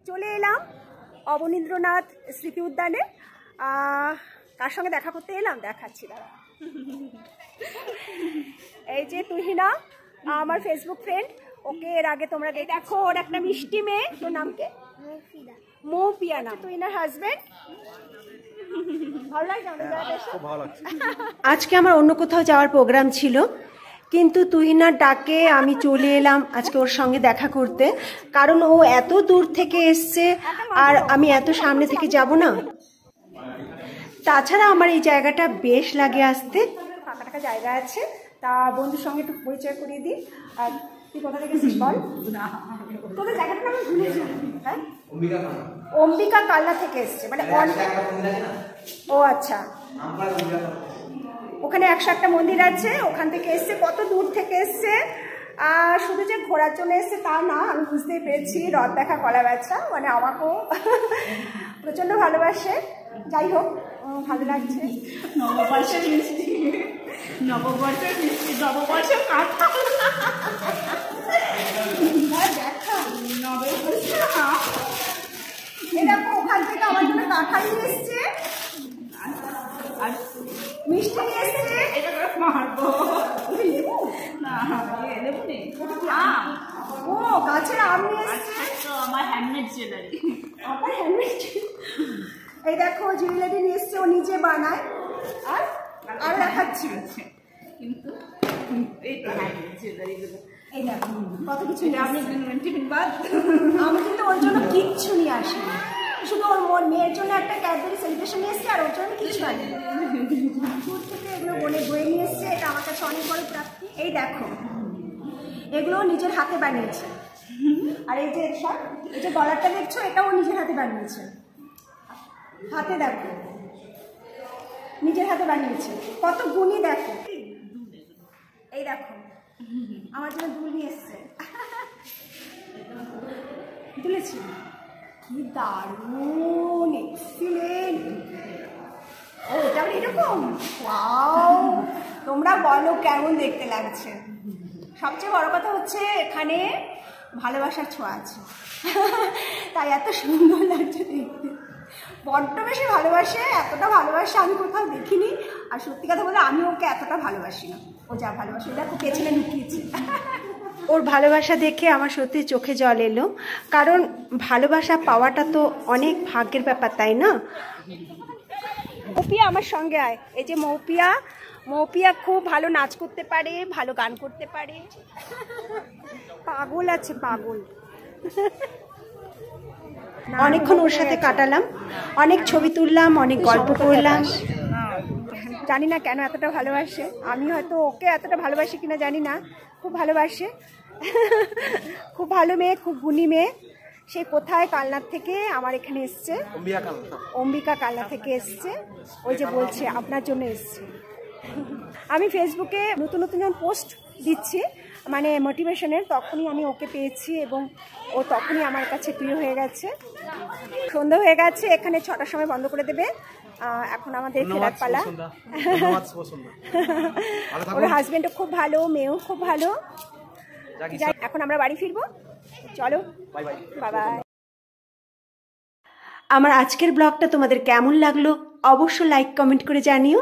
চলে এলাম অবনীন্দ্রনাথ স্মৃতি উদ্যানে। কার সঙ্গে দেখা করতে এলাম দেখাচ্ছি দাঁড়া। এই যে তুহিনা, আমার ফেসবুক ফ্রেন্ড। ওকে এর আগে তোমরা দেখো, ওর একটা মিষ্টি মেয়ে। তোর নাম কি? মৌপিয়া নাম। তুহিনার হাজবেন্ড। ভালো লাগছে আমাদের জায়গাটা এসে? খুব ভালো লাগছে। আজকে আমার অন্য কোথাও যাওয়ার প্রোগ্রাম ছিল, কিন্তু তুহিনার ডাকে আমি চলে এলাম আজকে ওর সঙ্গে দেখা করতে, কারণ ও এত দূর থেকে এসছে আর আমি এত সামনে থেকে যাব না। তাছাড়া আমার এই জায়গাটা বেশ লাগে আসতে, ফাঁকা টাকা জায়গা আছে। তা বন্ধুর সঙ্গে একটু পরিচয় করিয়ে দিই। আর তুই কোথা থেকে এসেছিস বল? তোদের জায়গাটা আমি ভুলেছি। হ্যাঁ, অম্বিকা কালনা থেকে এসছে। মানে ও আচ্ছা, ওখানে 101টা মন্দির আছে, ওখান থেকে এসছে। কত দূর থেকে এসছে। আর শুধু যে ঘোরার জন্য এসছে তা না, আমি বুঝতেই পেরেছি। রথ দেখা, কলা বেচা, মানে আমাকেও প্রচণ্ড ভালোবাসে। যাই হোক, ভালো লাগছে। নববর্ষের মিষ্টি, নববর্ষের মিষ্টি, নববর্ষের কাঁঠাল। এরকম ওখান থেকে আমার জন্য কাঁঠাল নিয়ে এসছে আর মিষ্টি নিয়ে এসছে। এটা করে মারবো না, লেবু নেই। ও গাছের আম নিয়ে এসছে। আমার হ্যান্ডমেড জুয়েলারি। আমার হ্যান্ডমেড। এই দেখো জুয়েলারি নিয়ে এসছে, ও নিজে বানায়। আর দেখাচ্ছি কিন্তু এই তো হ্যান্ডমেড জুয়েলারিগুলো। এই দেখো কত কিছু। আপনি টিফিন বাদ। আমি কিন্তু ওর জন্য কিচ্ছু নিয়ে আসিনি, শুধু ওর মেয়ের জন্য একটা ক্যাডবেরি সেলিব্রেশন নিয়ে এসছে, আর ওর জন্য কিছু আনি। দূর থেকে এগুলো বয়ে নিয়ে এসছে। এটা আমার কাছে অনেক বড় প্রাপ্তি। এই দেখো, এগুলো নিজের হাতে বানিয়েছে। আর এই যে এই যে গলারটা দেখছো, এটাও নিজের হাতে বানিয়েছে। হাতে দেখো, নিজের হাতে বানিয়েছে। কত গুণী দেখো। এই দেখো আমার জন্য দুল নিয়ে এসছে। তুলেছি, কি দারুণ, এক্সিলেন্ট। ও এটা আবার এরকম। ওয়াও, তোমরা বলো কেমন দেখতে লাগছে। সবচেয়ে বড় কথা হচ্ছে এখানে ভালোবাসার ছোঁয়া আছে, তাই এত সুন্দর লাগছে দেখতে। বড্ড বেশি ভালোবাসে, এতটা ভালোবাসে আমি কোথাও দেখিনি। আর সত্যি কথা বলে আমি ওকে এতটা ভালোবাসি না। ও যা ভালোবাসে এটা খুব পেছনে লুকিয়েছে। ওর ভালোবাসা দেখে আমার সত্যি চোখে জল এলো, কারণ ভালোবাসা পাওয়াটা তো অনেক ভাগ্যের ব্যাপার, তাই না? মৌপিয়া আমার সঙ্গে আয়। এই যে মৌপিয়া খুব ভালো নাচ করতে পারে, ভালো গান করতে পারে। পাগল আছে, পাগল। অনেকক্ষণ ওর সাথে কাটালাম, অনেক ছবি তুললাম, অনেক গল্প করলাম। জানি না কেন এতটা ভালোবাসে। আমি হয়তো ওকে এতটা ভালোবাসি কিনা জানি না, খুব ভালোবাসে। খুব ভালো মেয়ে, খুব গুণী মেয়ে। সে কোথায় কালনার থেকে আমার এখানে এসছে, অম্বিকা কালনা থেকে এসছে। ওই যে বলছে আপনার জন্য এসছে। আমি ফেসবুকে নতুন নতুন যখন পোস্ট দিচ্ছি, মানে মোটিভেশনের, তখনই আমি ওকে পেয়েছি এবং ও তখনই আমার কাছে প্রিয় হয়ে গেছে। সন্ধ্যা হয়ে গেছে, এখানে 6টার সময় বন্ধ করে দেবে। এখন আমাদের ফেরার পালা। ওর হাজবেন্ডও খুব ভালো, মেয়েও খুব ভালো। এখন আমরা বাড়ি ফিরবো, চলো বাই বাই। আমার আজকের ব্লগটা তোমাদের কেমন লাগলো অবশ্যই লাইক কমেন্ট করে জানিও।